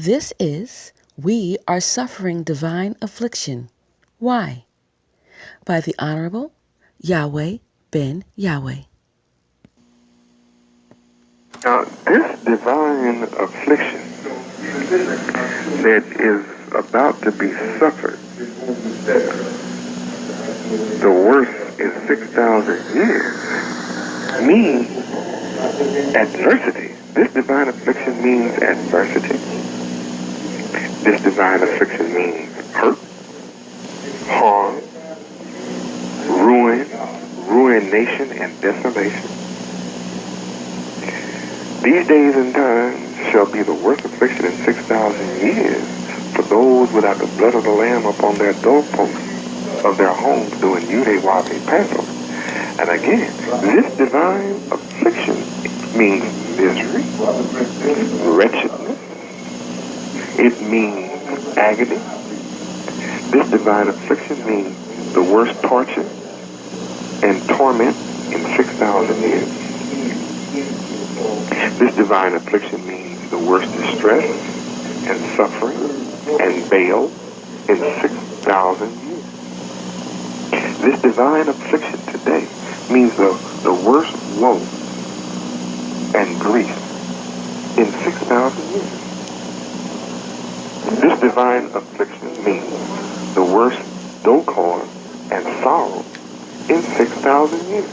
This is, we are suffering divine affliction. Why? By the Honorable Yahweh Ben Yahweh. Now, this divine affliction that is about to be suffered, the worst in 6,000 years, means adversity. This divine affliction means adversity. This divine affliction means hurt, harm, ruination, and desolation. These days and times shall be the worst affliction in 6,000 years for those without the blood of the Lamb upon their doorposts of their homes doing Yahweh Passover. And again, this divine affliction means misery, wretchedness. It means agony. This divine affliction means the worst torture and torment in 6,000 years. This divine affliction means the worst distress and suffering and bale in 6,000 years. This divine affliction today means the worst woe and grief in 6,000 years. This divine affliction means the worst discord and sorrow in 6,000 years.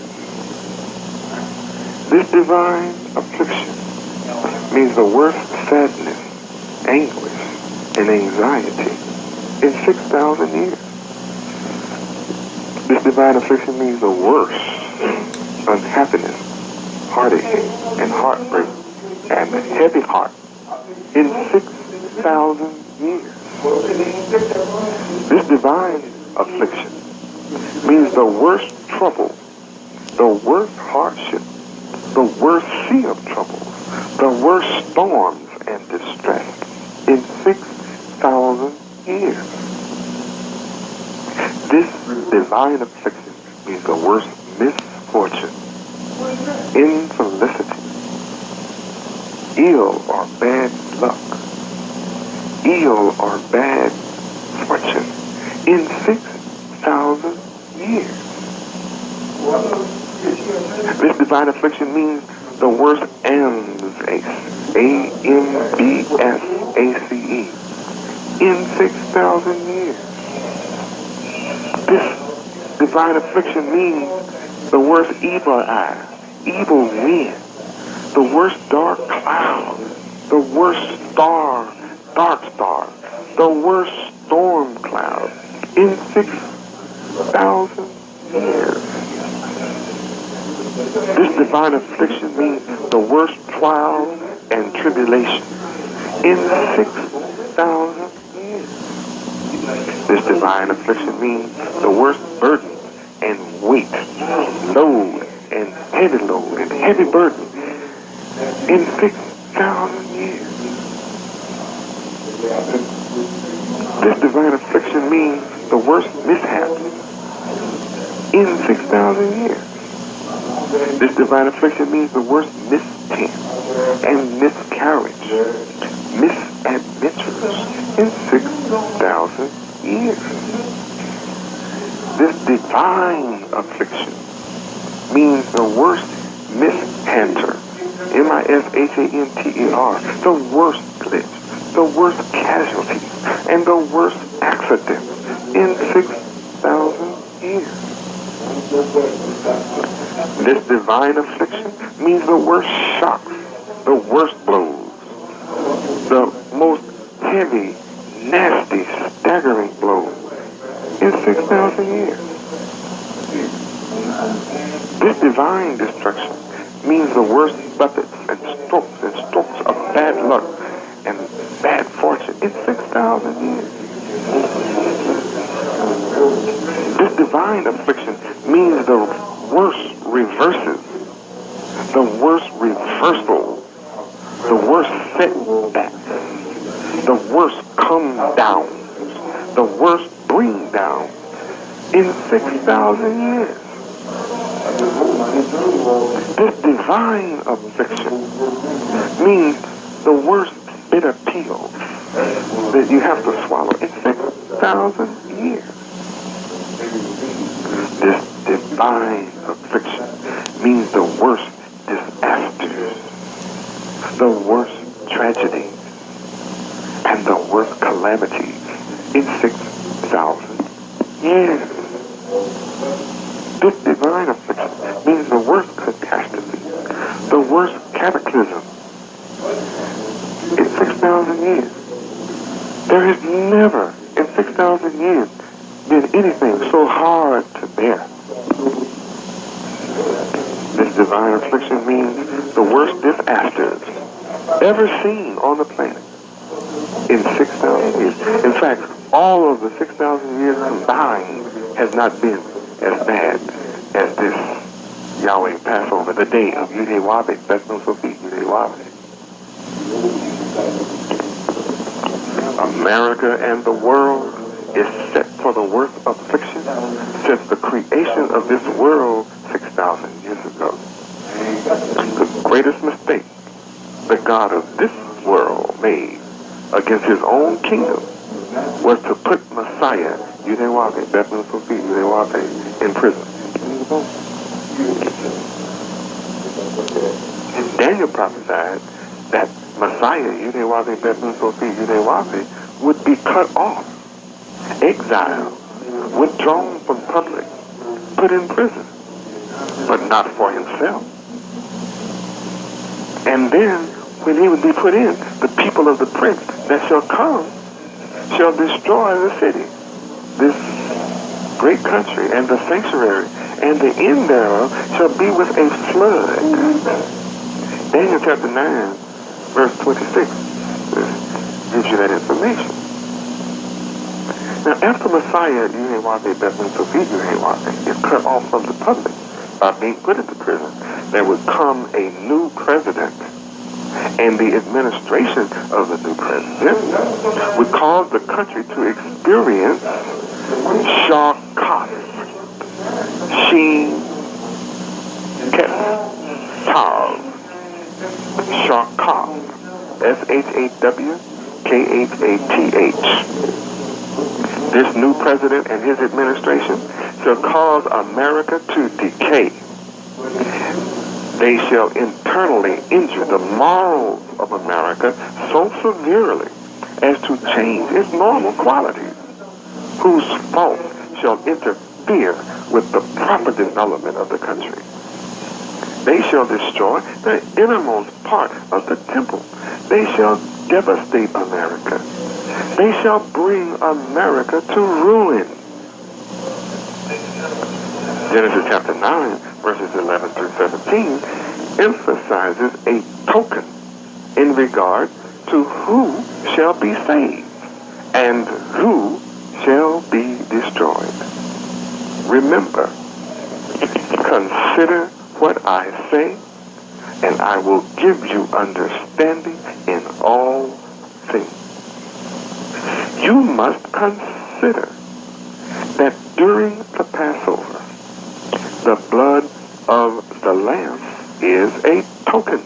This divine affliction means the worst sadness, anguish, and anxiety in 6,000 years. This divine affliction means the worst unhappiness, heartache, and heartbreak, and heavy heart in 6,000 years. This divine affliction means the worst trouble, the worst hardship, the worst sea of troubles, the worst storms and distress in 6,000 years. This divine affliction means the worst misfortune, infelicity, ill or bad luck, ill or bad fortune in 6,000 years. This divine affliction means the worst AMBSACE, AMBSACE, in 6,000 years. This divine affliction means the worst evil eye, evil wind, the worst dark cloud, the worst dark star, the worst storm cloud in 6,000 years. This divine affliction means the worst trial and tribulation in 6,000 years. This divine affliction means the worst burden and weight, load and heavy burden in 6,000 years. This divine affliction means the worst mishaps in 6,000 years. This divine affliction means the worst mischance and miscarriage, misadventures in 6,000 years. This divine affliction means the worst mishanter, MISHANTER, the worst glitch, the worst casualty, and the worst accident in 6,000 years. This divine affliction means the worst shocks, the worst blows, the most heavy, nasty, staggering blows in 6,000 years. This divine destruction means the worst buffets and strokes of bad luck and bad fortune in 6,000 years. This divine affliction means the worst reverses, the worst reversals, the worst setbacks, the worst come downs, the worst bring downs in 6,000 years. This divine affliction means the worst bitter pills, that you have to swallow in 6,000 years. This divine affliction means the worst disasters, the worst tragedies, and the worst calamities in 6,000 years. This divine affliction means the worst catastrophe, the worst cataclysm in 6,000 years. There has never in 6,000 years been anything so hard to bear. This divine affliction means the worst disasters ever seen on the planet in 6,000 years. In fact, all of the 6,000 years combined has not been as bad as this Yahweh Passover, the day of Yahweh, Bethel Sophie, Yahweh. America and the world is set for the worst affliction since the creation of this world 6,000 years ago. The greatest mistake the God of this world made against his own kingdom was to put Messiah, Yahweh, Bethel Sophie, Yahweh, in prison. Daniel prophesied that Messiah, Yahweh, Bethel Sophie, Yahweh, would be cut off, exiled, withdrawn from public, put in prison, but not for himself. And then, when he would be put in, the people of the prince that shall come shall destroy the city, this great country, and the sanctuary, and the end thereof shall be with a flood. Daniel chapter 9, verse 26 gives you that information. Now, after Messiah, Yahweh, Bethel Sophie, Yahweh, is cut off from the public by being put into prison, there would come a new president. And the administration of the new president would cause the country to experience Shawkat, Sheen, Ketsav, Shawkat, Shawkhath. This new president and his administration shall cause America to decay. They shall internally injure the morals of America so severely as to change its normal qualities, whose fault shall interfere with the proper development of the country. They shall destroy the innermost part of the temple. They shall devastate America. They shall bring America to ruin. Genesis chapter 9, verses 11 through 17, emphasizes a token in regard to who shall be saved and who shall be destroyed. Remember, consider what I say, and I will give you understanding in all things. You must consider that during the Passover, the blood of the Lamb is a token,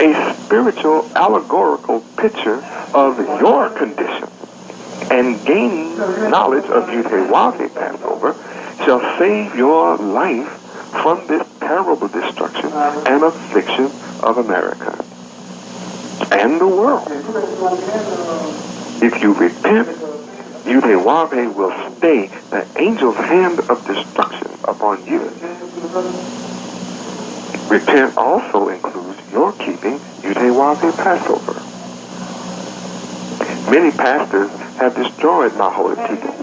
a spiritual allegorical picture of your condition, and gaining knowledge of Yahweh Passover shall save your life from this terrible destruction and affliction of America and the world. If you repent, Yahweh will stay the angel's hand of destruction upon you. Repent also includes your keeping Yahweh Passover. Many pastors have destroyed my holy people.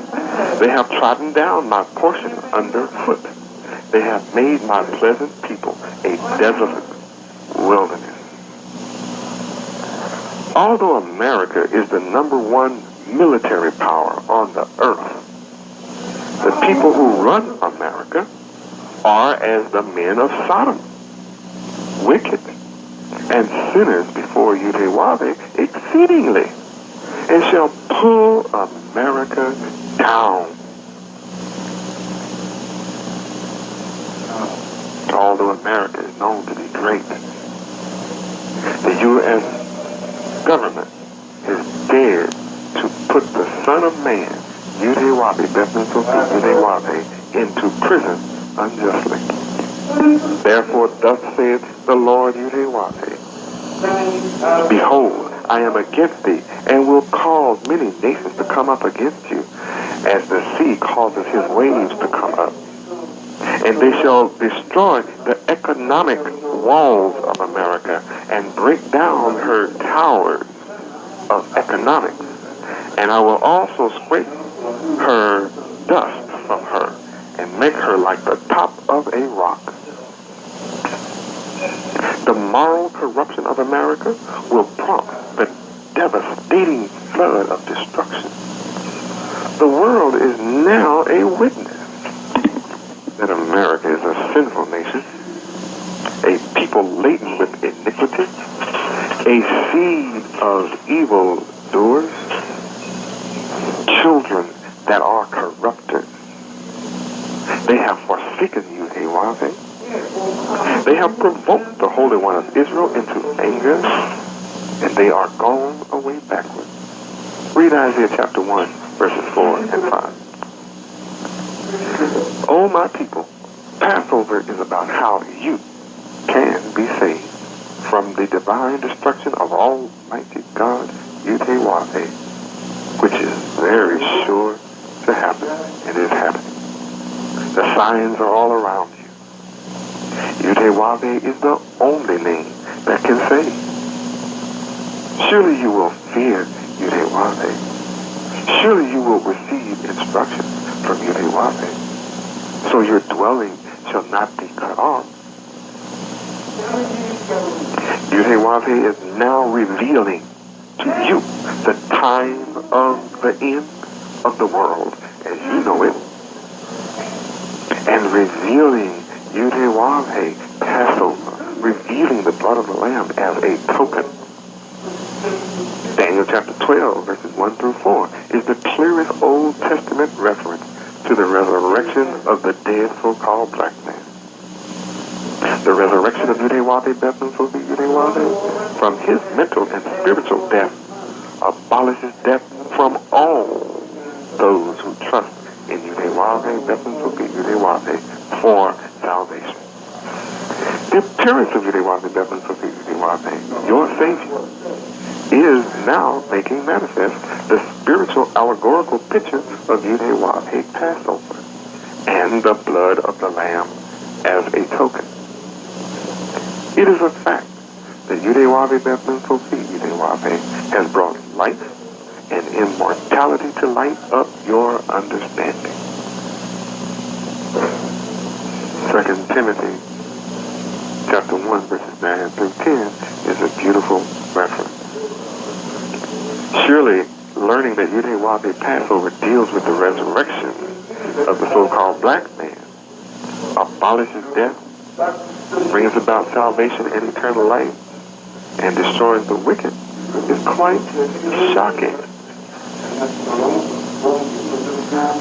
They have trodden down my portion underfoot. They have made my pleasant people a desolate wilderness. Although America is the #1 military power on the earth, the people who run America are as the men of Sodom, wicked and sinners before Yahweh exceedingly, and shall pull America down. Although America is known to be great, the U.S. government is dared to put the Son of Man, Yahweh Ben Yahweh, into prison unjustly. Therefore, thus saith the Lord Yahweh, behold, I am against thee, and will cause many nations to come up against you, as the sea causes his waves to come up. And they shall destroy the economic walls of America and break down her towers of economics. And I will also scrape her dust from her and make her like the top of a rock. The moral corruption of America will prompt the devastating flood of destruction. The world is now a witness that America is a sinful nation, a people laden with iniquity, a seed of evil doers, children that are corrupted. They have forsaken you, Yahweh. They have provoked the Holy One of Israel into anger, and they are gone away backward. Read Isaiah chapter 1, verses 4 and 5. Oh, my people, Passover is about how you can be saved from the divine destruction of Almighty God, Yahweh, which is very sure to happen, and is happening. The signs are all around you. Yahweh is the only name that can save. Surely you will fear Yahweh. Surely you will receive instruction from Yahweh, so your dwelling shall not be cut off. Yahweh is now revealing to you the time of the end of the world as you know it, and revealing Yahweh Passover, revealing the blood of the Lamb as a token. Daniel chapter 12, verses 1 through 4 is the clearest Old Testament reference to the resurrection of the dead so-called black man. The resurrection of Yahweh Ben Yahweh from his mental and spiritual death abolishes death from all those who trust in Yahweh Ben Yahweh for salvation. The appearance of Yahweh Ben Yahweh, your Savior, is now making manifest the spiritual allegorical picture of Yahweh Passover and the blood of the Lamb as a token. It is a fact that Yahweh Ben Yahweh has brought life and immortality to light up your understanding. 2 Timothy chapter 1 verses 9 through 10 is a beautiful reference. Surely, learning that Yahweh Passover deals with the resurrection of the so-called black man, abolishes death, brings about salvation and eternal life, and destroys the wicked, is quite shocking.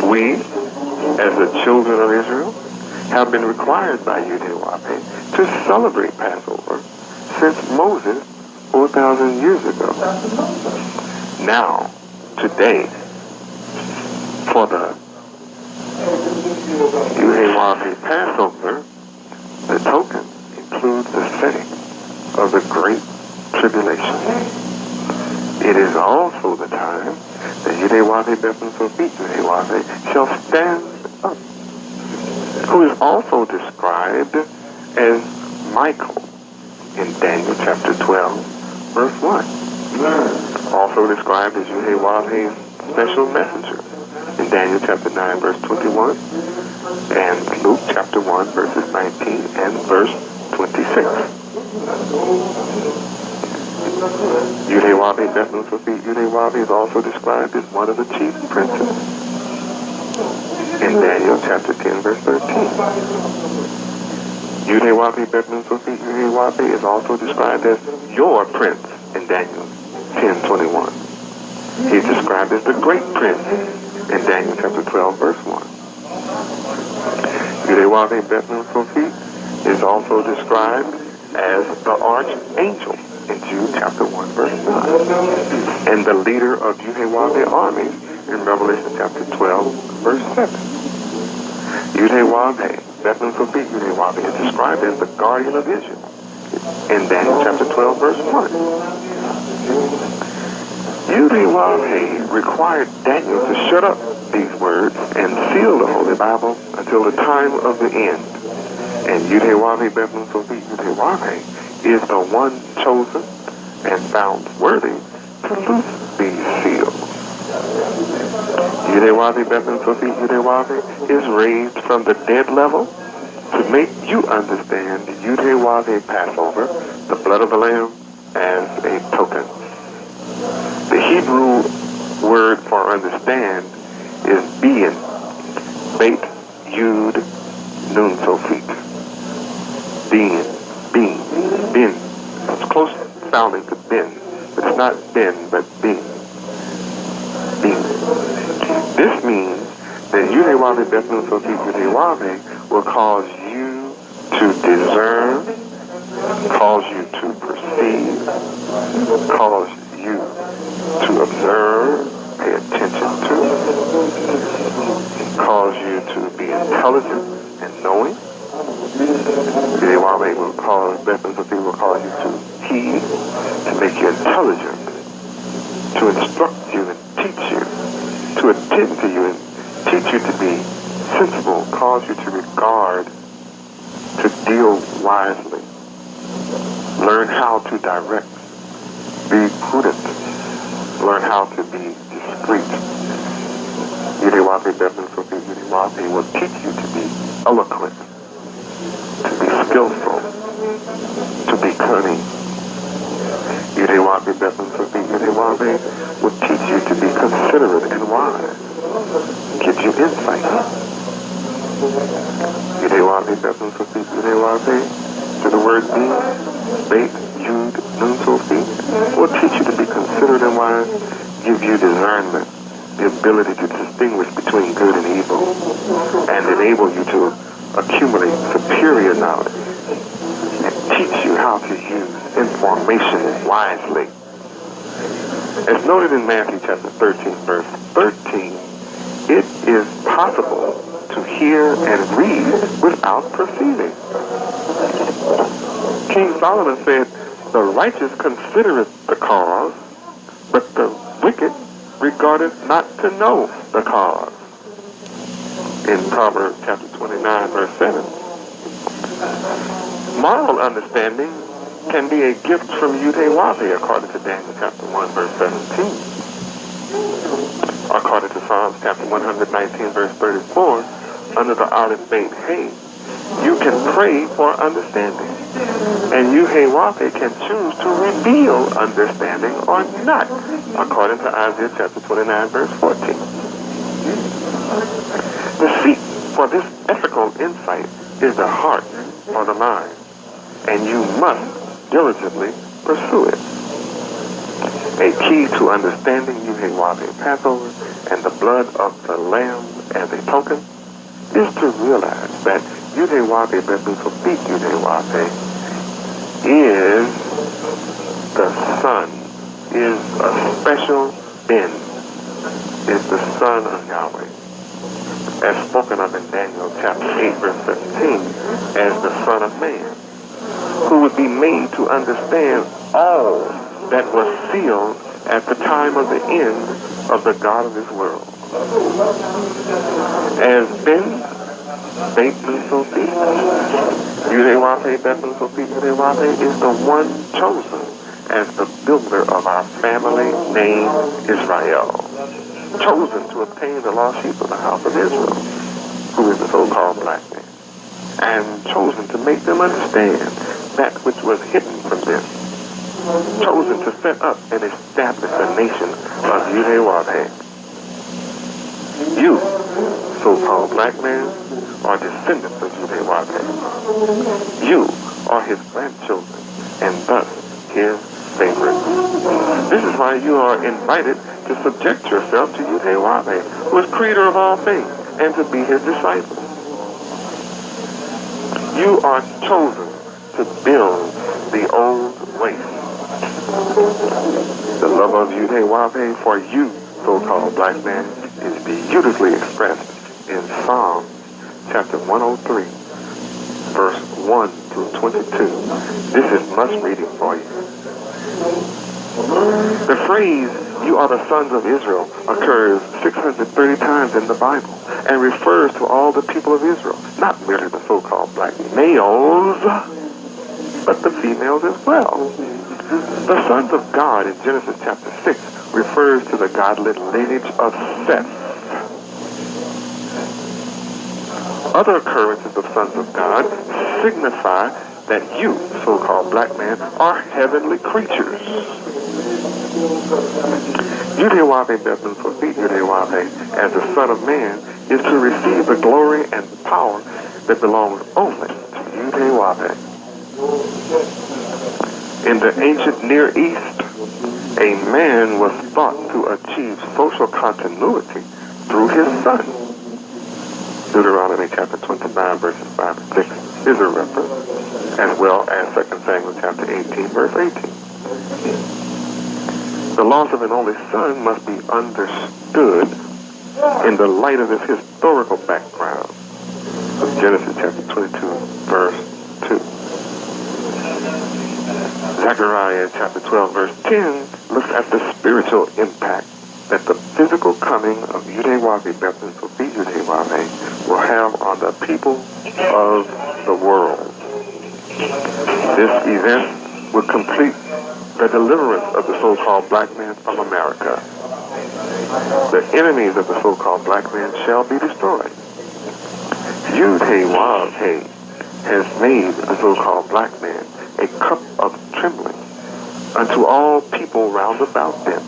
We, as the children of Israel, have been required by Yahweh to celebrate Passover since Moses 4,000 years ago. Now, today, for the Yahweh Passover, the token includes the setting of the Great Tribulation. It is also the time that Yahweh Ben Yahweh shall stand up, who is also described as Michael in Daniel chapter 12, verse 1. Also described as Yahweh's special messenger in Daniel chapter 9, verse 21, and Luke chapter 1, verses 19 and verse 26. Yahweh Ben Yahweh is also described as one of the chief princes in Daniel chapter 10, verse 13. Yahweh Ben Yahweh is also described as your prince in Daniel 10:21. He's described as the great prince in Daniel chapter 12, verse 1. Yahweh Ben Yahweh is also described as the archangel in Jude chapter 1, verse 9. And the leader of Yahweh army in Revelation chapter 12, verse 7. Yahweh, Bethlehem for feet, Yahweh is described as the guardian of Israel in Daniel chapter 12, verse 1. Yahweh required Daniel to shut up these words and seal the Holy Bible until the time of the end. And Yahweh, Bethlehem for feet, Yahweh is the one chosen and found worthy to loose these seals. Yahweh, Bethlehem for feet, Yahweh is raised from the dead level to make you understand Yahweh Passover, the blood of the Lamb, as a token. The Hebrew word for understand is being, bait, yud, nun, sofit. Being, bin. It's close sounding to bin, but it's not bin, but being. This means that Yahweh Bethlehem Sofit Yahweh will cause you to discern, cause you to perceive, cause you to observe, pay attention to, cause you to be intelligent and knowing. Yahweh will cause, Bethlehem Sofit will cause you to heed, to make you intelligent, to instruct you and teach you, to attend to you and teach you to be sensible, cause you to regard, to deal wisely, learn how to direct, be prudent, learn how to be discreet. Yahweh Bethlehem Sofit Yahweh will teach you to be eloquent, to be skillful, to be cunning. Yahweh Bethlehem Sofit Yahweh will teach you to be considerate and wise, give you insight. Yahweh Bethlehem Sofit Yahweh, to the word be, bait, yud, nun, sofit, will teach you to be considerate and wise, give you discernment, the ability to distinguish between good and evil, and enable you to accumulate superior knowledge, and teach you how to use information wisely. As noted in Matthew chapter 13, verse 13, it is possible to hear and read without perceiving. King Solomon said, the righteous considereth the cause, but the wicked regardeth not to know the cause. In Proverbs chapter 29, verse 7. Moral understanding can be a gift from Yahweh, according to Daniel chapter 1, verse 17. According to Psalms chapter 119, verse 34, under the olive bait hay, you can pray for understanding. And Yahweh can choose to reveal understanding or not, according to Isaiah chapter 29, verse 14. The seat for this ethical insight is the heart or the mind, and you must diligently pursue it. A key to understanding Yahweh Passover and the blood of the Lamb as a token is to realize that Yahweh Bethlehem Sofit Yahweh is the Son, is a special Ben, is the Son of Yahweh, as spoken of in Daniel chapter 8, verse 17, as the Son of Man, who would be made to understand all that was sealed at the time of the end of the God of this world. As Ben, Bethlehem Sofit, Yahweh Bethlehem Sofit Yahweh is the one chosen as the builder of our family named Israel, chosen to obtain the lost sheep of the house of Israel, who is the so-called black man, and chosen to make them understand that which was hidden from them, chosen to set up and establish a nation of Yahweh. You, so-called black man, are descendants of Yahweh. You are his grandchildren, and thus his favorites. This is why you are invited to subject yourself to Yahweh, who is creator of all things, and to be his disciple. You are chosen to build the old waste, The love of Yahweh for you, so-called black man, is beautifully expressed in Psalm chapter 103, verse 1 through 22. This is must reading for you. The phrase, "you are the sons of Israel," occurs 630 times in the Bible and refers to all the people of Israel, not merely the so-called black males, but the females as well. The sons of God in Genesis chapter 6 refers to the godly lineage of Seth. Other occurrences of sons of God signify that you, so-called black man, are heavenly creatures. Yahweh Ben Yahweh, as the Son of Man, is to receive the glory and power that belongs only to Yahweh. In the ancient Near East, a man was thought to achieve social continuity through his son. Deuteronomy chapter 29, verses 5 and 6 is a reference, as well as 2 Samuel chapter 18, verse 18. The loss of an only son must be understood in the light of his historical background. Genesis chapter 22, verse 2. Zechariah chapter 12, verse 10 looks at the spiritual impact that the physical coming of Yahweh will have on the people of the world. This event will complete the deliverance of the so-called black man from America. The enemies of the so-called black man shall be destroyed. Yahweh has made the so-called black man a cup of trembling unto all people round about them.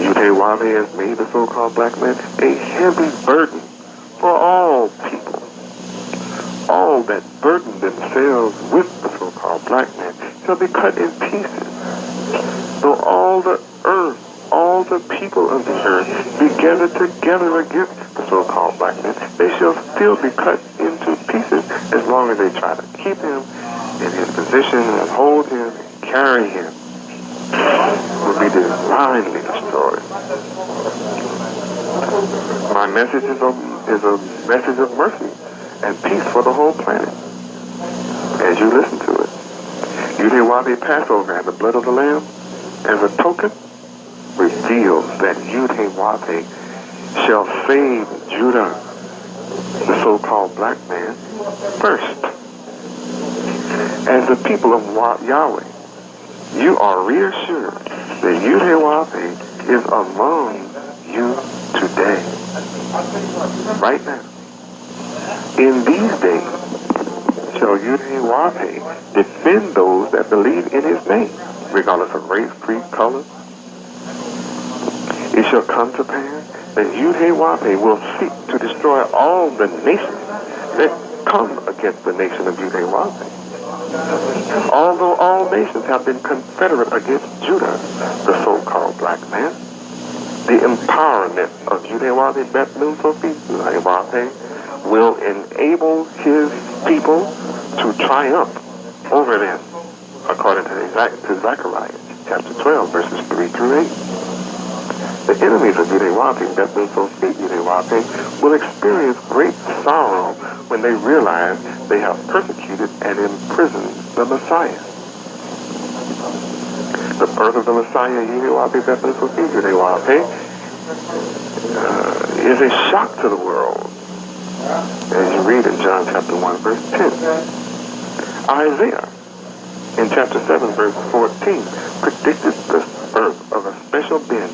Yahweh has made the so-called black man a heavy burden for all people. All that burden themselves with the so-called black man shall be cut in pieces. Though all the earth, all the people of the earth be gathered together against the so-called black man, they shall still be cut into pieces as long as they try to keep him in his position and hold him and carry him. Will be divinely destroyed. My message is a message of mercy and peace for the whole planet. As you listen to it, Yahweh Passover and the blood of the Lamb, as a token, reveals that Yahweh shall save Judah, the so-called black man, first. As the people of Yahweh, you are reassured that Yahweh is among you today, right now. In these days shall Yahweh defend those that believe in his name, regardless of race, creed, color. It shall come to pass that Yahweh will seek to destroy all the nations that come against the nation of Yahweh. Although all nations have been confederate against Judah, the so-called black man, the empowerment of Yahweh Ben Yahweh will enable his people to triumph over them, according to Zechariah chapter 12, verses 3 through 8. The enemies of Yahweh Ben Yahweh will experience great sorrow when they realize they have persecuted and imprisoned the Messiah. The birth of the Messiah, Yahweh Ben Yahweh, is a shock to the world, as you read in John chapter 1, verse 10. Isaiah, in chapter 7, verse 14, predicted the birth of a special being,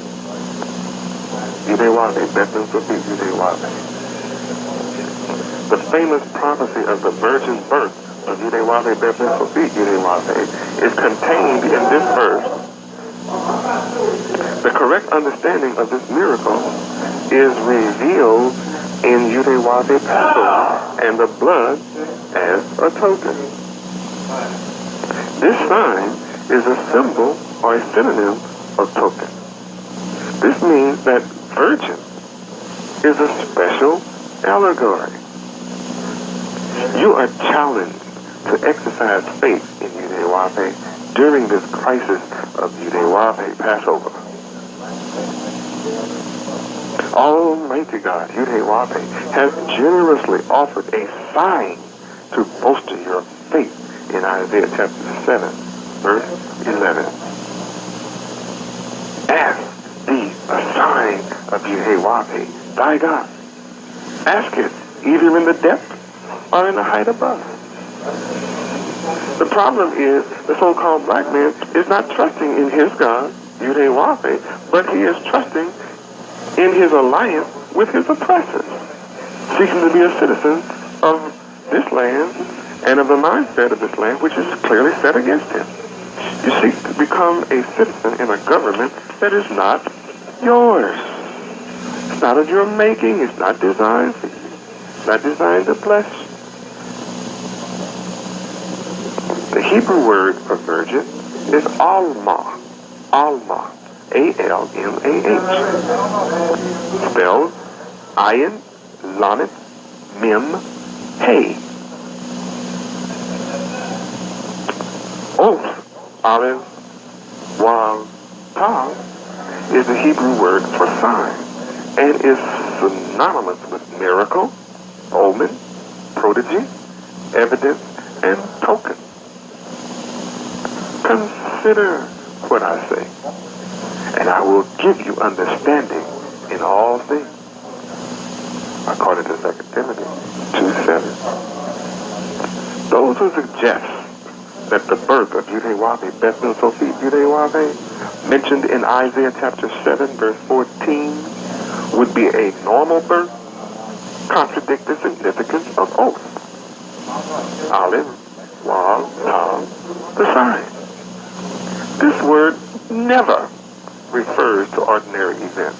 Yahweh Ben Yahweh. The famous prophecy of the virgin birth of Yahweh Ben Yahweh is contained in this verse. The correct understanding of this miracle is revealed in Yahweh Passover and the blood as a token. This sign is a symbol or a synonym of token. This means that virgin is a special allegory. You are challenged to exercise faith in Yahweh during this crisis of Yahweh Passover. Almighty God, Yahweh, has generously offered a sign to bolster your faith in Isaiah chapter 7, verse 11. Ask thee a sign of Yahweh, thy God. Ask it either in the depth or in the height above. The problem is the so-called black man is not trusting in his God, Yahweh, but he is trusting in his alliance with his oppressors, seeking to be a citizen of this land and of the mindset of this land, which is clearly set against him. You seek to become a citizen in a government that is not yours. It's not of your making. It's not designed for you. It's not designed to bless you. The Hebrew word for virgin is alma. Alma. A-L-M-A-H. Spelled Ayin, Lamet, Mem, Hey. Oath, Aleph, Wav, Tav is the Hebrew word for sign and is synonymous with miracle, omen, prodigy, evidence, and token. Consider what I say, and I will give you understanding in all things, according to 2 Timothy 2:7. Those who suggest that the birth of Yahweh, Beth Sophie Yahweh, mentioned in Isaiah chapter 7, verse 14, would be a normal birth, contradict the significance of oath. Aleph, Wav, Tav, the sign. This word never refers to ordinary events,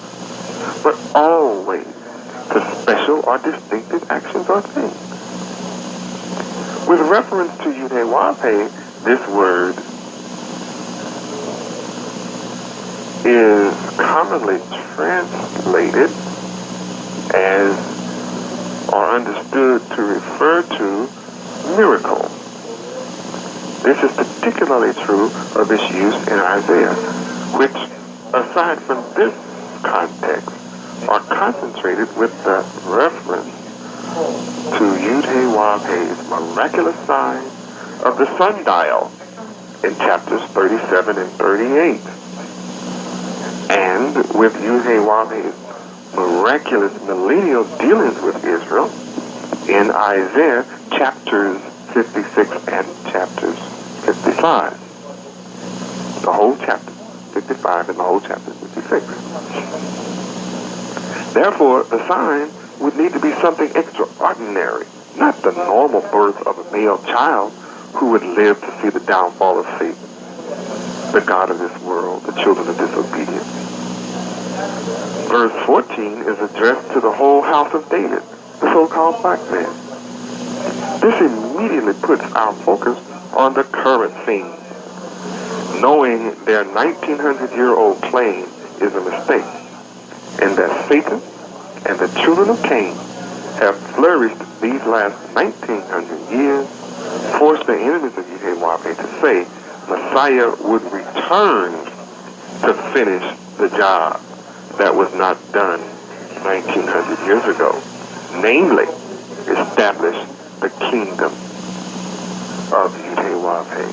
but always to special or distinctive actions or things. With reference to Yahweh, this word is commonly translated as or understood to refer to miracle. This is particularly true of its use in Isaiah, which, aside from this context, are concentrated with the reference to Yahweh's miraculous sign of the sundial in chapters 37 and 38, and with Yahweh's miraculous millennial dealings with Israel in Isaiah chapters 56 and chapters 55. The whole chapter 55 and the whole chapter 56. Therefore, the sign would need to be something extraordinary, not the normal birth of a male child who would live to see the downfall of Satan, the God of this world, the children of disobedience. Verse 14 is addressed to the whole house of David, the so-called black man. This immediately puts our focus on the current scene, knowing their 1900-year-old claim is a mistake, and that Satan and the children of Cain have flourished these last 1900 years, forced the enemies of Yahweh to say Messiah would return to finish the job that was not done 1900 years ago, namely, establish the kingdom of Yahweh,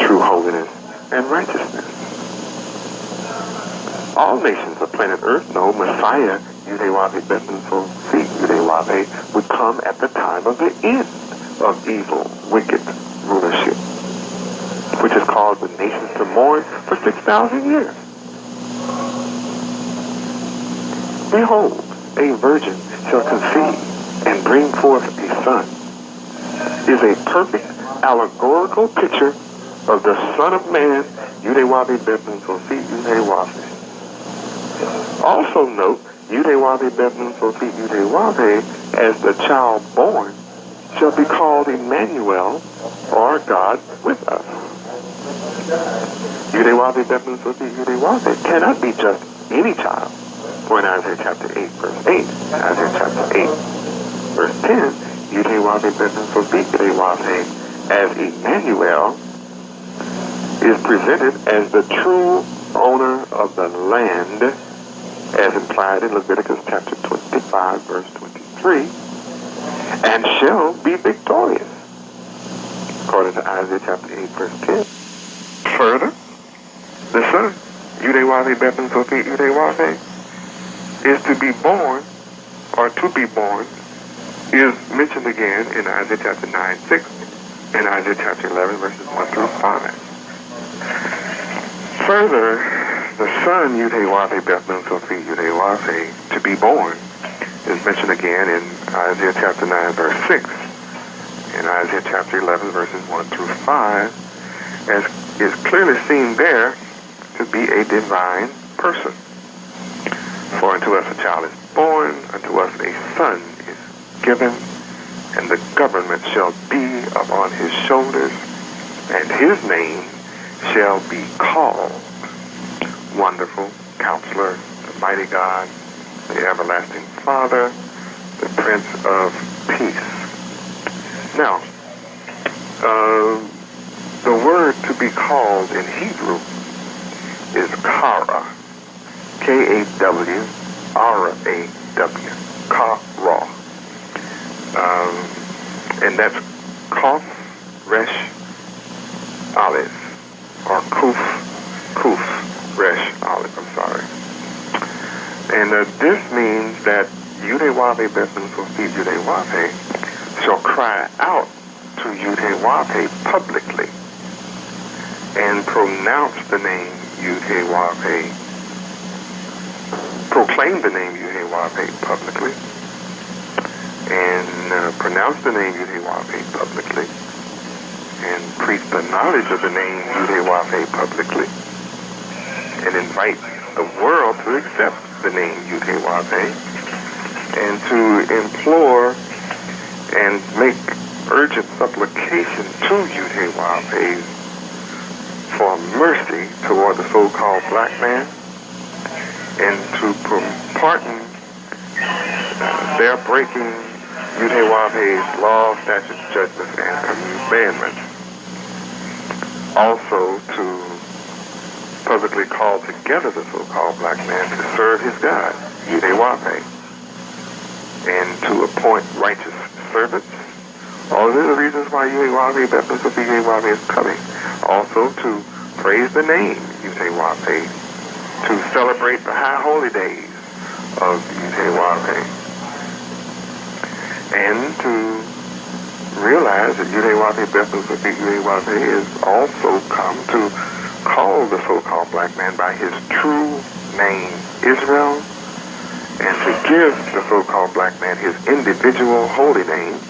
true holiness and righteousness. All nations of planet Earth know Messiah, Yahweh Ben Yahweh, would come at the time of the end of evil, wicked rulership, which has caused the nations to mourn for 6,000 years. Behold, a virgin shall conceive and bring forth a son, is a perfect allegorical picture of the Son of Man, Yahweh Ben Yahweh. Also note Yahweh Ben Yahweh as the child born shall be called Emmanuel, or God with us. Yahweh Ben Yahweh cannot be just any child. For in Isaiah chapter 8, verse 8, Isaiah chapter 8, verse 10, Yahweh Ben Yahweh as Emmanuel is presented as the true owner of the land, as implied in Leviticus chapter 25, verse 23, and shall be victorious, according to Isaiah chapter 8, verse 10. Further, the son, Yahweh Ben Yahweh, is to be born, or to be born, is mentioned again in Isaiah chapter 9, 6, and Isaiah chapter 11, verses 1 through 5. Further, the son, Yahweh Ben Yahweh, to be born, is mentioned again in Isaiah chapter 9, verse 6, and Isaiah chapter 11, verses 1 through 5, as is clearly seen there to be a divine person. For unto us a child is born, unto us a son is given, and the government shall be upon his shoulders, and his name shall be called Wonderful Counselor, the Mighty God, the Everlasting Father, the Prince of Peace. Now, the word to be called in Hebrew is kara, K-A-W-R-A-W, kara. And that's Kaf, Resh, Aleph, or Kuf, Resh, Aleph, I'm sorry. And this means that Yahweh Ben Yahweh shall cry out to Yahweh publicly and pronounce the name Yahweh, proclaim the name Yahweh publicly, and pronounce the name Yahweh publicly, and preach the knowledge of the name Yahweh publicly, and invite the world to accept the name Yahweh, and to implore and make urgent supplication to Yahweh for mercy toward the so-called black man, and to pardon their breaking Yahweh's laws, statutes, judgments, and commandments. Also to publicly call together the so-called black man to serve his God, Yahweh, and to appoint righteous servants. All of the reasons why Yahweh Ben is coming. Also to praise the name Yahweh, to celebrate the high holy days of Yahweh, and to realize that Yahweh Ben Yahweh is also come to call the so-called black man by his true name, Israel, and to give the so-called black man his individual holy name,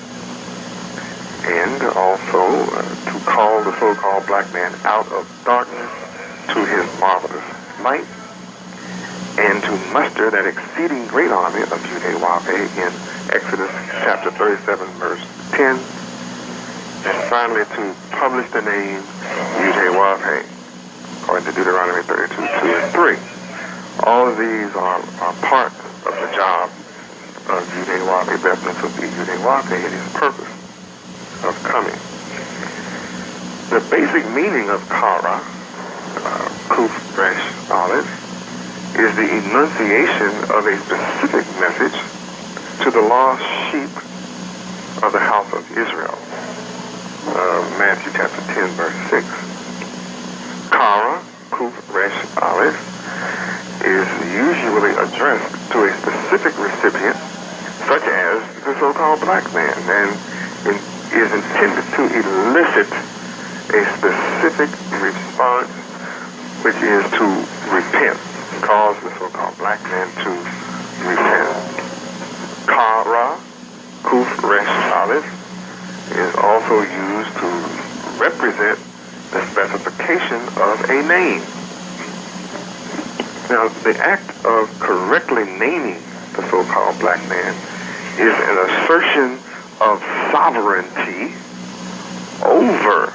and also to call the so-called black man out of darkness to his marvelous light, and to muster that exceeding great army of Yahweh in Exodus chapter 37, verse 10, and finally to publish the name Yahweh, according to Deuteronomy 32, 2 and 3. All of these are part of the job of Yahweh Ben Yahweh and his purpose of coming. The basic meaning of Kara, Kuf, Resh, Aleph, is the enunciation of a specific message to the lost sheep of the house of Israel. Matthew chapter 10, verse 6. Kara, Kuf, Resh, Aleph, is usually addressed to a specific recipient, such as the so-called black man, and is intended to elicit a specific response, which is to repent, cause the so-called black man to repent. Kara, Kuf, Resh, Aleph, is also used to represent the specification of a name. Now, the act of correctly naming the so-called black man is an assertion of sovereignty over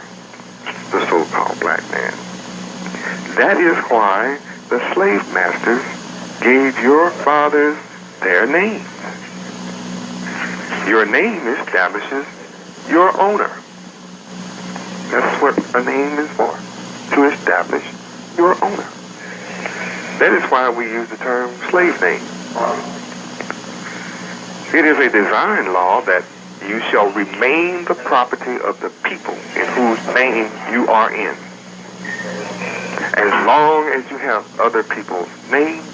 the so-called black man. That is why the slave masters gave your fathers their names. Your name establishes your owner. That's what a name is for. to establish your owner. That is why we use the term slave name. It is a divine law that you shall remain the property of the people in whose name you are in. As long as you have other people's names,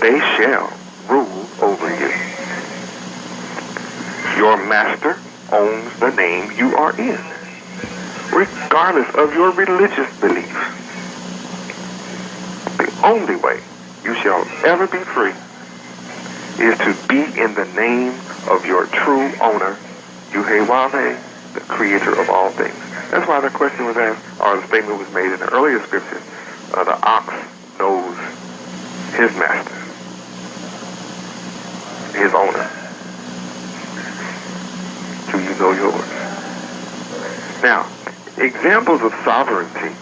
they shall rule over you. Your master owns the name you are in, regardless of your religious beliefs. The only way you shall ever be free is to be in the name of your true owner, Yahweh, the creator of all things. That's why the question was asked, or the statement was made in the earlier scriptures, the ox knows his master, his owner. Do you know yours? Now, examples of sovereignty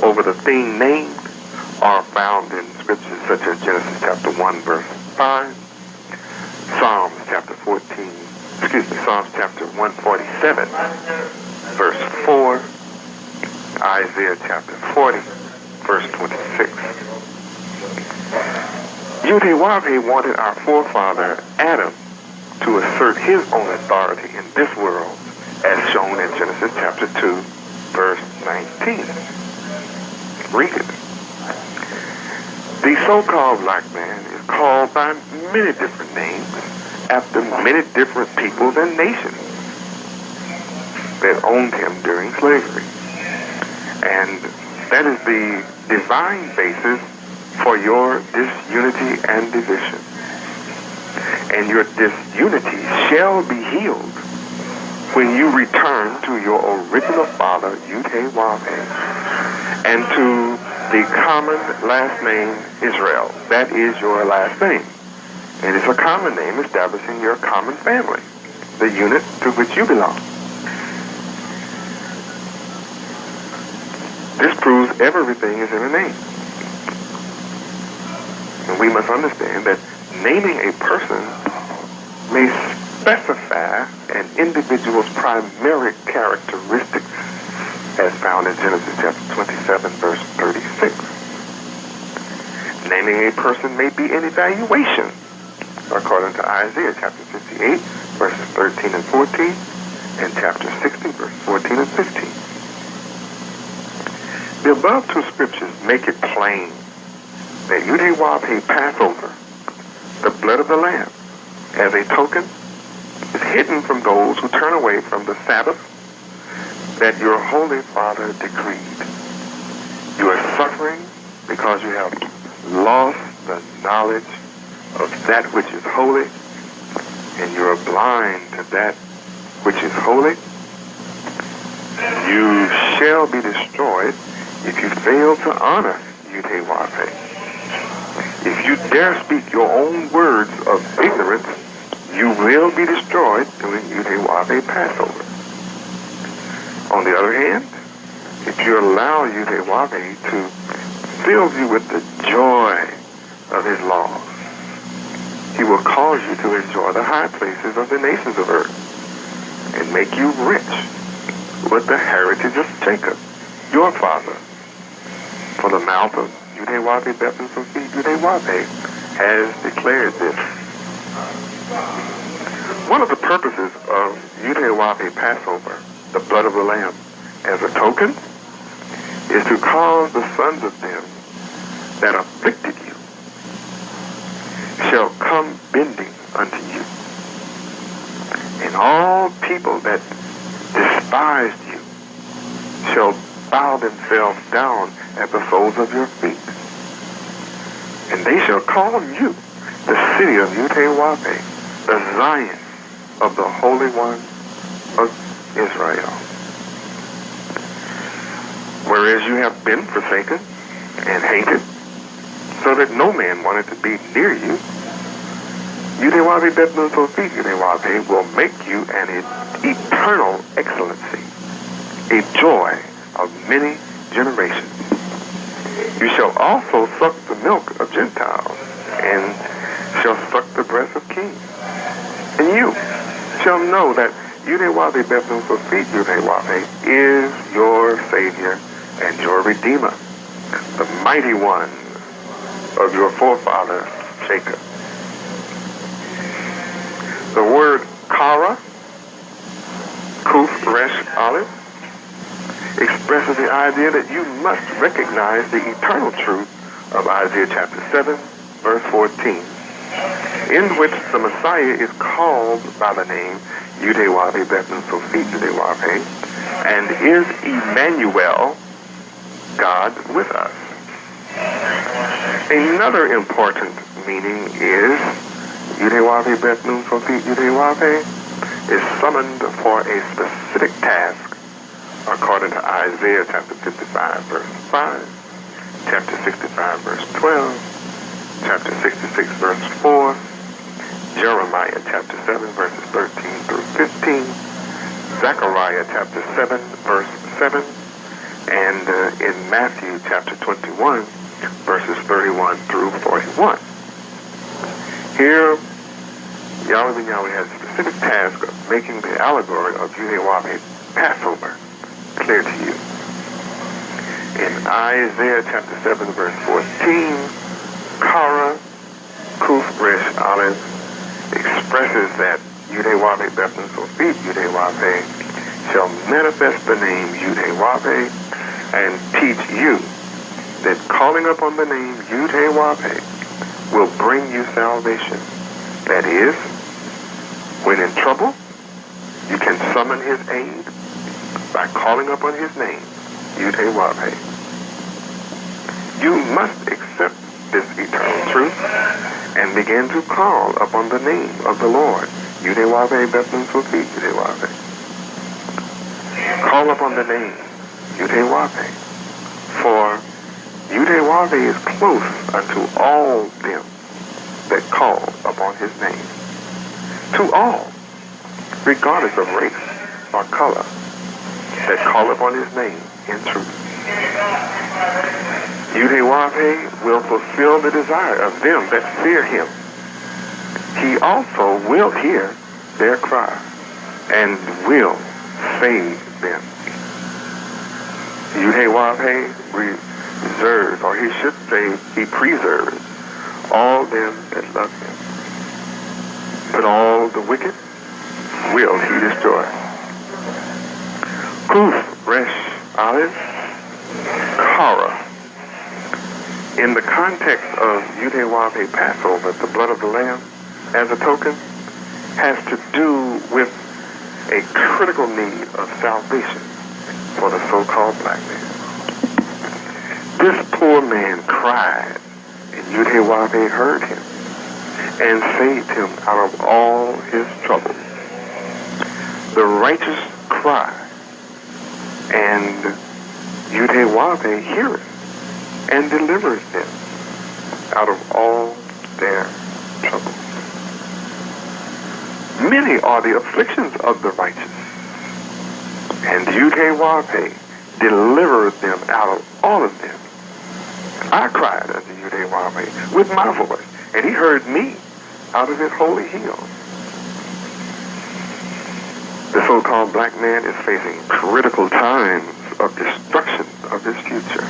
over the thing named are found in scriptures such as Genesis chapter 1, verse 5, Psalms chapter 147, verse 4, Isaiah chapter 40, verse 26. Yahweh wanted our forefather Adam to assert his own authority in this world, as shown in Genesis chapter 2, verse 19. Read it. The so-called black man is called by many different names after many different peoples and nations that owned him during slavery. And that is the divine basis for your disunity and division. And your disunity shall be healed when you return to your original father, Yahweh, and to the common last name, Israel. That is your last name. And it's a common name establishing your common family, the unit to which you belong. This proves everything is in a name. And we must understand that naming a person may specify an individual's primary characteristics as found in Genesis chapter 27, verse 36. Naming a person may be an evaluation, according to Isaiah chapter 58, verses 13 and 14, and chapter 60, verse 14 and 15. The above two scriptures make it plain that Yahweh Passover, the blood of the Lamb, as a token, is hidden from those who turn away from the Sabbath that your Holy Father decreed. You are suffering because you have lost the knowledge of that which is holy, and you are blind to that which is holy. You shall be destroyed if you fail to honor Yahweh. If you dare speak your own words of ignorance, you will be destroyed during Yahweh Passover. On the other hand, if you allow Yahweh to fill you with the joy of his laws, he will cause you to enjoy the high places of the nations of earth and make you rich with the heritage of Jacob, your father. For the mouth of Yahweh Ben Yahweh has declared this. One of the purposes of Yahweh Passover, the blood of the Lamb, as a token, is to cause the sons of them that afflicted you shall come bending unto you. And all people that despised you shall bow themselves down at the soles of your feet. And they shall call you the city of Yahweh, the Zion of the Holy One of Israel. Whereas you have been forsaken and hated, so that no man wanted to be near you, Yahweh Ben Yahweh will make you an eternal excellency, a joy of many generations. You shall also suck the milk of Gentiles, and shall suck the breast of kings. And you shall know that Yahweh Ben Yahweh is your Savior, and your Redeemer, the mighty one of your forefather Jacob. The word Kara, Kuf Resh Aleph, expresses the idea that you must recognize the eternal truth of Isaiah chapter 7, verse 14, in which the Messiah is called by the name Yudhe-Wahveh Beth-Nun Sofit Yudhe-Wahveh, and is Emmanuel, God with us. Another important meaning is Yudhe-Wahveh Beth-Nun Sofit Yudhe-Wahveh is summoned for a specific task according to Isaiah chapter 55 verse 5, chapter 65 verse 12, chapter 66 verse 4, Jeremiah chapter 7 verses 13 through 15, Zechariah chapter 7 verse 7, and in Matthew chapter 21 verses 31 through 41. Here, Yahweh Ben Yahweh has a specific task of making the allegory of Yudhe-Wahveh Passover clear to you. In Isaiah chapter 7 verse 14, Kara Kuf Resh Aleph expresses that Yudhe-Wahveh Beth-Nun Sofit Yudhe-Wahveh shall manifest the name Yudhe-Wahveh and teach you that calling upon the name Yudhe-Wahveh will bring you salvation. That is, when in trouble, you can summon his aid by calling upon his name, Yudhe-Wahveh. You must accept this eternal truth and begin to call upon the name of the Lord, Yudhe-Wahveh Beth-Nun Sofit Yudhe-Wahveh. Call upon the name, Yudhe-Wahveh, for Yudhe-Wahveh is close unto all them that call upon his name. To all, regardless of race or color, that call upon his name in truth. Yudhe-Wahveh will fulfill the desire of them that fear him. He also will hear their cry and will save them. Yudhe-Wahveh reserves, or he should say, he preserves all them that love him. But all the wicked will he destroy. Kuf Resh Aleph Kara. In the context of Yudhe-Wahveh Passover, the blood of the Lamb as a token has to do with a critical need of salvation for the so-called black man. This poor man cried, and Yudhe-Wahveh heard him and saved him out of all his troubles. The righteous cry, and Yudhe-Wahveh heareth and delivers them out of all their troubles. Many are the afflictions of the righteous, and Yudhe-Wahveh delivered them out of all of them. I cried unto Yudhe-Wahveh with my voice, and he heard me out of his holy hill. The so-called black man is facing critical times of destruction of his future.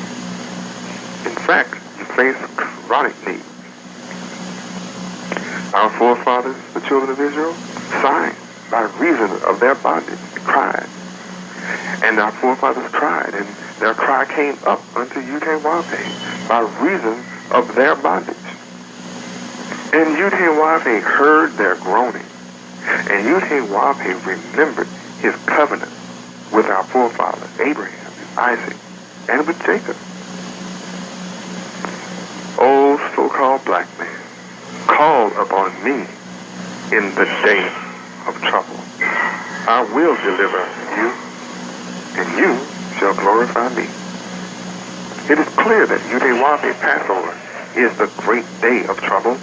In fact, he faces chronic needs. Our forefathers, the children of Israel, sighed by reason of their bondage, cried. And our forefathers cried, and their cry came up unto Yudhe-Wahveh by reason of their bondage. And Yudhe-Wahveh heard their groaning, and Yudhe-Wahveh remembered his covenant with our forefathers, Abraham, Isaac, and with Jacob. O so-called black man, call upon me in the day of trouble. I will deliver you, and you shall glorify me. It is clear that Yudhe-Wahveh Passover is the great day of trouble.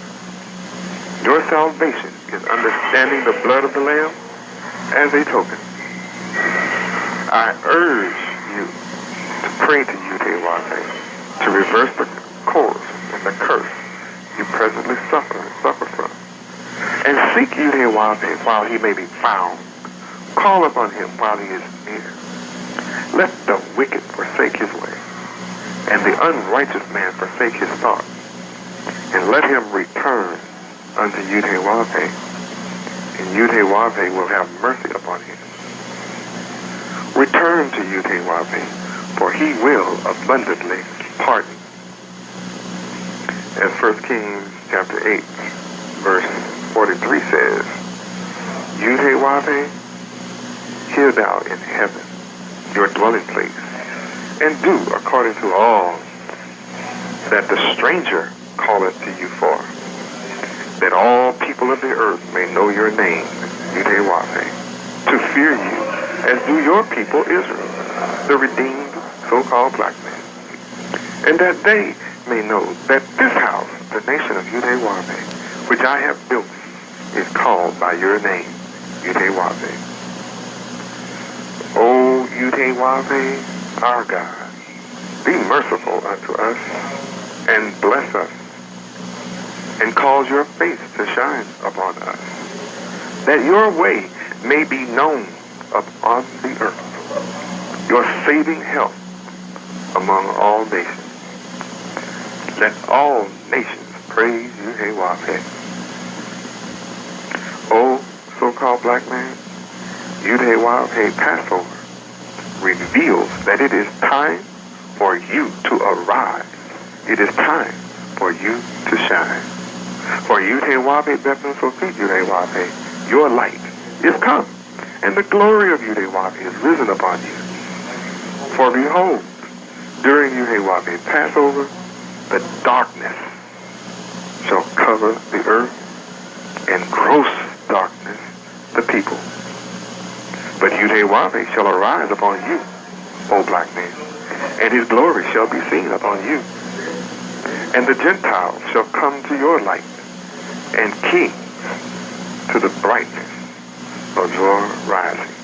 Your salvation is understanding the blood of the Lamb as a token. I urge you to pray to Yudhe-Wahveh to reverse the course and the curse you presently suffer from. And seek Yudhe-Wahveh while he may be found. Call upon him while he is near. Let the wicked forsake his way, and the unrighteous man forsake his thoughts, and let him return unto Yahweh, and Yahweh will have mercy upon him. Return to Yahweh, for he will abundantly pardon. As 1 Kings chapter 8, verse 43 says, Yahweh, hear thou in heaven your dwelling place, and do according to all that the stranger calleth to you for, that all people of the earth may know your name, Yahweh, to fear you, as do your people Israel, the redeemed so-called black man, and that they may know that this house, the nation of Yahweh, which I have built, is called by your name, Yahweh. O Yahweh, our God, be merciful unto us, and bless us, and cause your face to shine upon us, that your way may be known upon the earth, your saving help among all nations. Let all nations praise Yahweh. O so-called black man, Yahweh Passover reveals that it is time for you to arise. It is time for you to shine. For Yahweh Ben Yahweh, your light is come, and the glory of Yahweh is risen upon you. For behold, during Yahweh Passover, the darkness shall cover the earth, and gross darkness the people. But Yahweh shall arise upon you, O black man, and his glory shall be seen upon you. And the Gentiles shall come to your light, and kings to the brightness of your rising.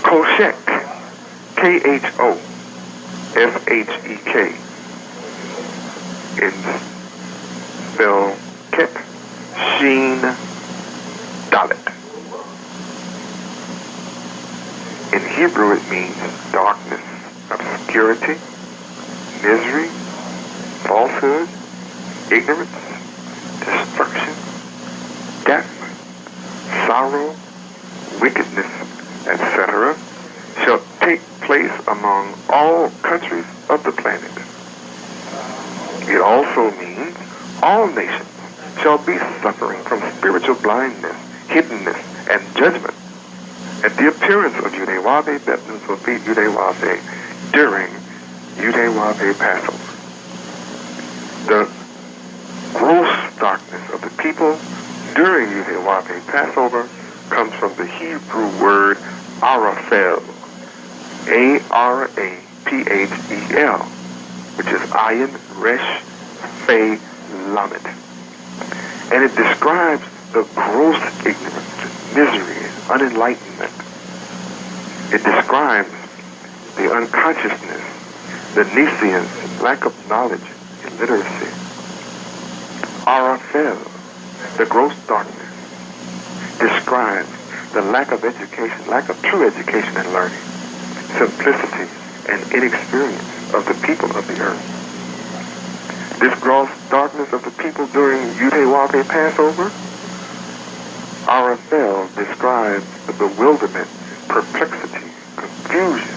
Koshek, K-H-O-S-H-E-K, it's spelled Kep, Sheen, Dalet. In Hebrew it means darkness, obscurity, misery, falsehood, ignorance, destruction, death, sorrow, wickedness, etc. shall take place among all countries of the planet. It also means all nations shall be suffering from spiritual blindness, hiddenness, and judgment at the appearance of Yahweh Ben Yahweh during Yahweh Passover. The gross darkness of the people during Yahweh Passover comes from the Hebrew word Araphel, A-R-A-P-H-E-L, which is Ayin Resh Fe Lamed. And it describes the gross ignorance, misery, and unenlightenment. It describes the unconsciousness, the nescience, lack of knowledge, illiteracy. Araphel, the gross darkness, describes the lack of education, lack of true education and learning, simplicity and inexperience of the people of the earth. This gross darkness of the people during Yahweh Passover, Araphel describes the bewilderment, perplexity, confusion,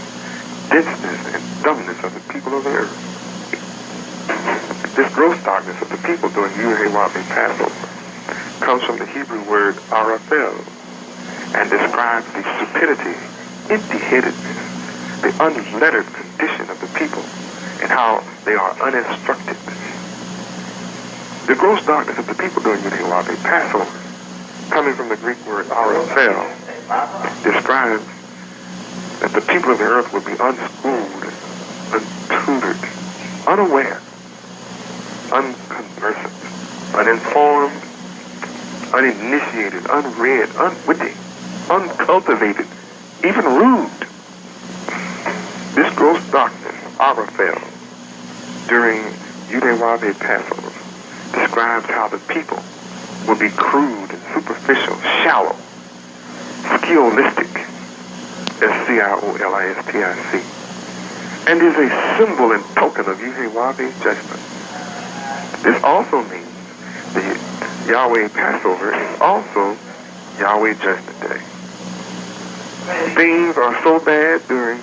denseness, and dumbness of the people of the earth. This gross darkness of the people during Yahweh Passover comes from the Hebrew word Araphel and describes the stupidity, empty-headedness, the unlettered condition of the people, and how they are uninstructed. The gross darkness of the people during Yahweh Passover, coming from the Greek word Araphel, describes that the people of the earth would be unschooled, untutored, unaware, unconversant, uninformed, uninitiated, unread, unwitty, uncultivated, even rude. This gross darkness, Araphel, during Yahweh Passover, describes how the people will be crude and superficial, shallow, schiolistic, S-C-I-O-L-I-S-T-I-C, and is a symbol and token of Yahweh's judgment. This also means the Yahweh Passover is also Yahweh Judgment Day. Things are so bad during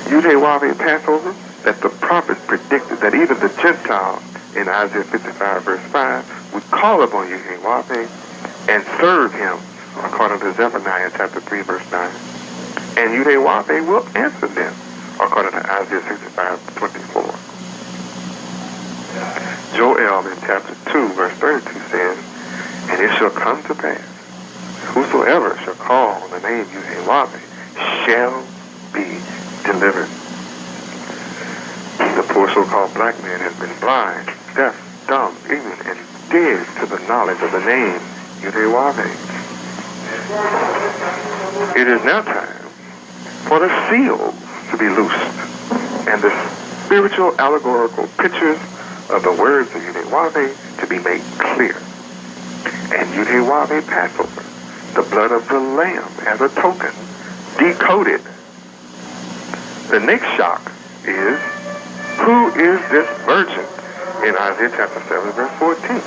Yahweh Passover that the prophets predicted that even the Gentiles in Isaiah 55 verse 5 would call upon Yahweh and serve him according to Zephaniah chapter 3 verse 9. And Yahweh will answer them according to Isaiah 65:24. Joel in chapter 2 verse 32 says, and it shall come to pass, whosoever shall call on the name of Yahweh shall be delivered. The poor so-called black man has been blind, deaf, dumb, ignorant, and dead to the knowledge of the name Yahweh. It is now time for the seals to be loosed and the spiritual allegorical pictures of the words of Yahweh to be made clear. And Yahweh Passover, the blood of the lamb as a token, decoded. The next shock is, who is this virgin in Isaiah chapter 7 verse 14?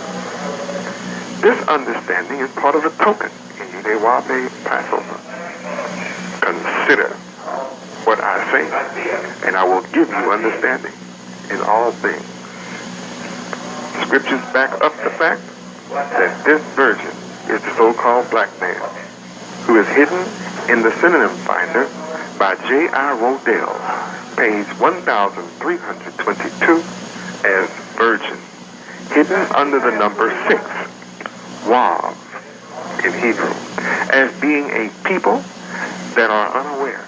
This understanding is part of a token in Yahweh Passover. Consider what I say, and I will give you understanding in all things. Scriptures back up the fact that this virgin is the so-called black man who is hidden in the synonym finder by J.I. Rodell, page 1322, as virgin, hidden under the number 6, Wav, in Hebrew, as being a people that are unaware.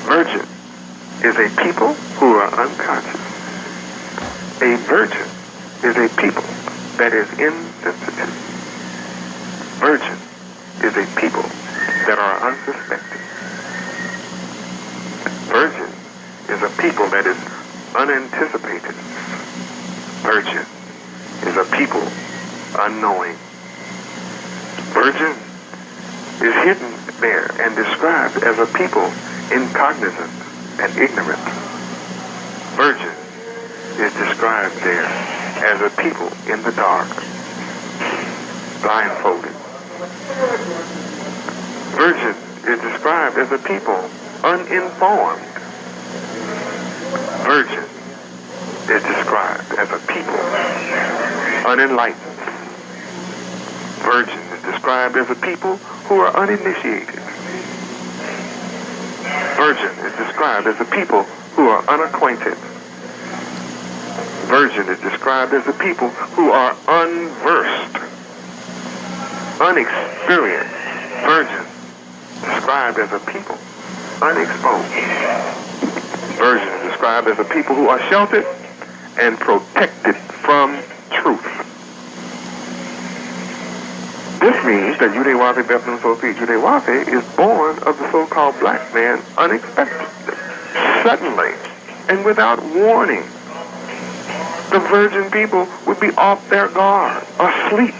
Virgin is a people who are unconscious. A virgin is a people that is insensitive. Virgin is a people that are unsuspecting. Virgin is a people that is unanticipated. Virgin is a people unknowing. Virgin is hidden there and described as a people incognizant and ignorant. Virgin is described there as a people in the dark, blindfolded. Virgin is described as a people uninformed. Virgin is described as a people unenlightened. Virgin is described as a people who are uninitiated. Virgin is described as a people who are unacquainted. Virgin is described as a people who are unversed, unexperienced. Virgin described as a people unexposed. Virgin is described as a people who are sheltered and protected from truth. This means that Yahweh Ben Yahweh is born of the so-called black man unexpectedly, suddenly, and without warning. The virgin people would be off their guard, asleep,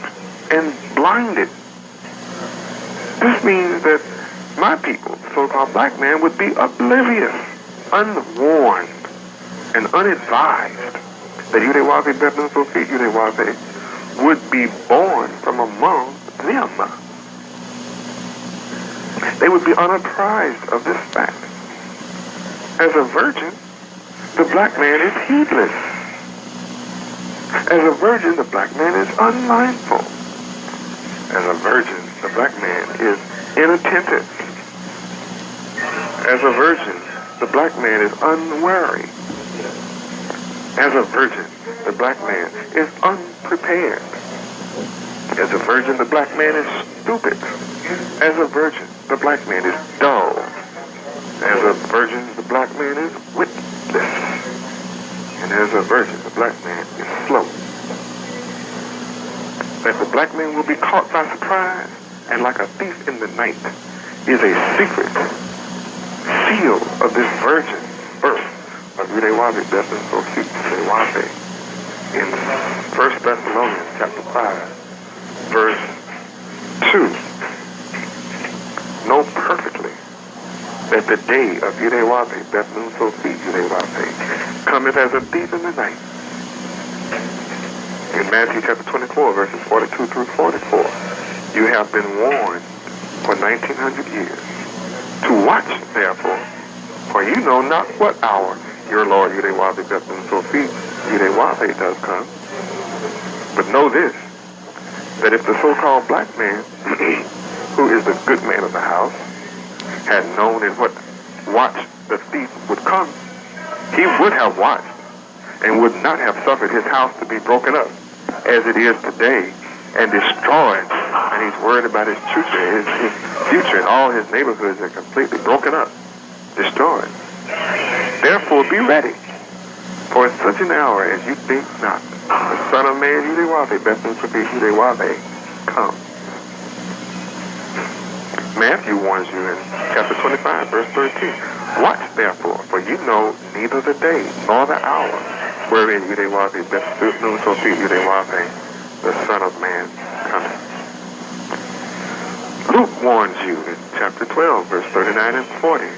and blinded. This means that my people, the so-called black man, would be oblivious, unwarned, and unadvised that Yahweh Ben Yahweh would be born from among them. They would be unapprised of this fact. As a virgin, the black man is heedless. As a virgin, the black man is unmindful. As a virgin, the black man is inattentive. As a virgin, the black man is unwary. As a virgin, the black man is unprepared. As a virgin, the black man is stupid. As a virgin, the black man is dull. As a virgin, the black man is witless. And as a virgin, the black man is slow. That the black man will be caught by surprise and like a thief in the night is a secret seal of this virgin birth of Yahweh Ben Yahweh in 1 Thessalonians chapter 5, verse 2. Know perfectly that The day of Yahweh, Beth Nun Sophie, Yahweh, cometh as a thief in the night. In Matthew chapter 24, verses 42 through 44, you have been warned for 1900 years to watch, therefore, for you know not what hour your Lord Yahweh, Beth Nun Sophie, Yahweh does come. But know this, that if the so-called black man, who is the good man of the house, had known in what watch the thief would come, he would have watched and would not have suffered his house to be broken up as it is today and destroyed. And he's worried about his future, his future, and all his neighborhoods are completely broken up, destroyed. Therefore, be ready, for at such an hour as you think not, the Son of Man, Yahweh, Beth Nun Sophie, Yahweh, come. Matthew warns you in chapter 25, verse 13. Watch, therefore, for you know neither the day nor the hour wherein Yahweh, Beth Nun Sophie, Yahweh, the Son of Man, cometh. Luke warns you in chapter 12, verse 39 and 40.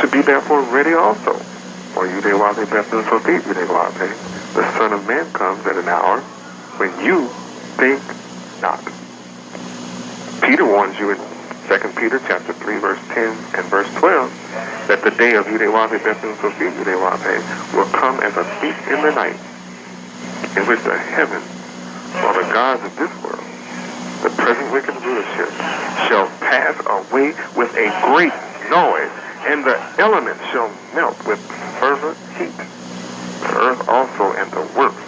To be therefore ready also, for Yahweh, Beth Nun Sophie, Yahweh, the Son of Man comes at an hour when you think not. Peter warns you in 2 Peter chapter 3, verse 10 and verse 12, that the day of Yahweh, Beth Nun Sophie, Yahweh, will come as a thief in the night, in which the heavens, or the gods of this world, the present wicked rulership, shall pass away with a great noise, and the elements shall melt with fervent heat. The earth also and the works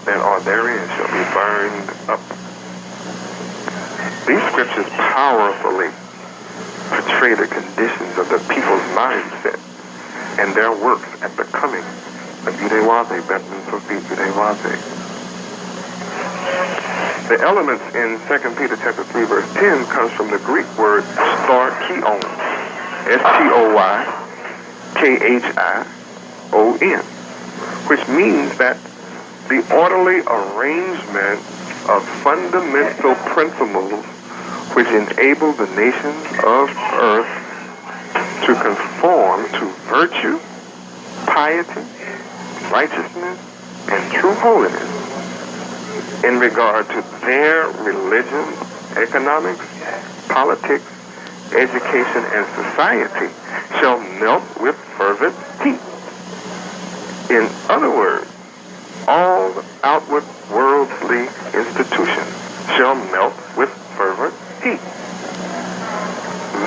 that are therein shall be burned up. These scriptures powerfully portray the conditions of the people's mindset and their works at the coming of Yahweh, Beth Nun Sophie, Yahweh. The elements in 2 Peter chapter 3, verse 10 comes from the Greek word starkion, S-T-O-Y-K-H-I-O-N, which means that the orderly arrangement of fundamental principles which enable the nations of earth to conform to virtue, piety, righteousness, and true holiness in regard to their religion, economics, politics, education, and society shall melt with fervent heat. In other words, all outward worldly institutions shall melt with fervent heat.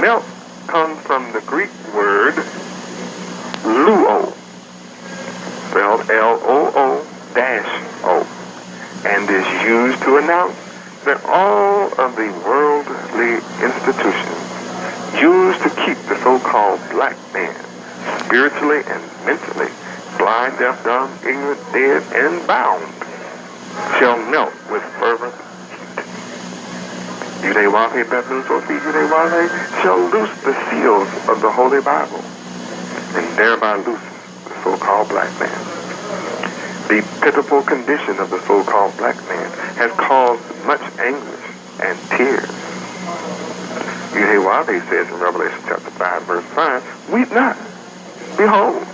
Melt comes from the Greek word luo, spelled L-O-O-O, and is used to announce that all of the worldly institutions used to keep the so-called black man spiritually and mentally blind, deaf, dumb, ignorant, dead, and bound shall melt with fervent heat. Yahweh, Beth Nun Sophie, Yahweh shall loose the seals of the Holy Bible and thereby loose the so-called black man. The pitiful condition of the so-called black man has caused much anguish and tears. Yahweh says in Revelation chapter 5, verse 5, weep not. Behold,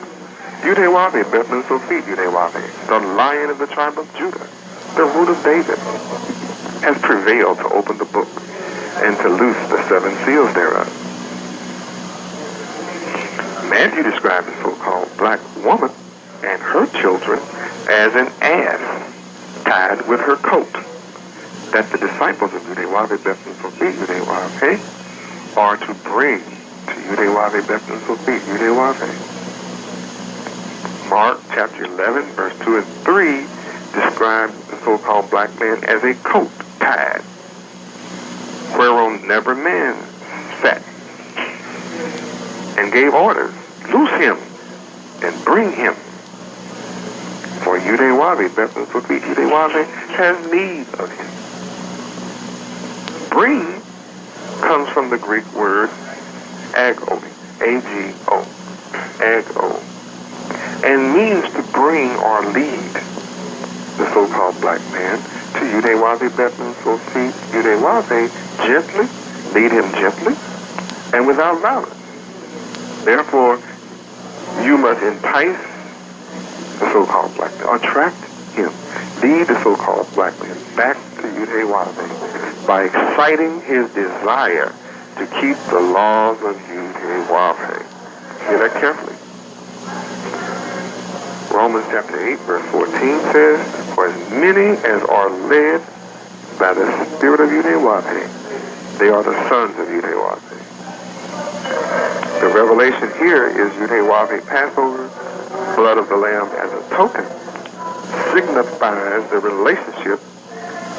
Yahweh, Beth Nun Sophie, Yahweh, the Lion of the tribe of Judah, the root of David, has prevailed to open the book and to loose the 7 seals thereof. Matthew described the so-called black woman and her children as an ass tied with her coat, that the disciples of Yahweh, Beth Nun Sophie, Yahweh, are to bring to Yahweh, Beth Nun Sophie, Yahweh. Mark chapter 11, verse 2 and 3 describes the so-called black man as a coat tied, whereon never man sat, and gave orders, loose him and bring him. For Yahweh, Beth Nun Sophie, Yahweh has need of him. Bring comes from the Greek word ago, A-G-O, ago, and means to bring or lead the so-called black man to Yahweh, Beth Nun Sophie, Yahweh, gently, lead him gently, and without violence. Therefore, you must entice the so-called black man, attract him, lead the so-called black man back to Yud-Heh-Wav-Heh by exciting his desire to keep the laws of Yud-Heh-Wav-Heh. Hear that carefully. Romans chapter 8, verse 14 says, for as many as are led by the spirit of Yud-Heh-Wav-Heh, they are the sons of Yud-Heh-Wav-Heh. The revelation here is Yud-Heh-Wav-Heh Passover, blood of the Lamb as a token, signifies the relationship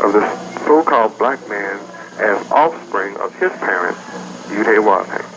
of the so-called black man as offspring of his parent, Yud-Heh-Wav-Heh.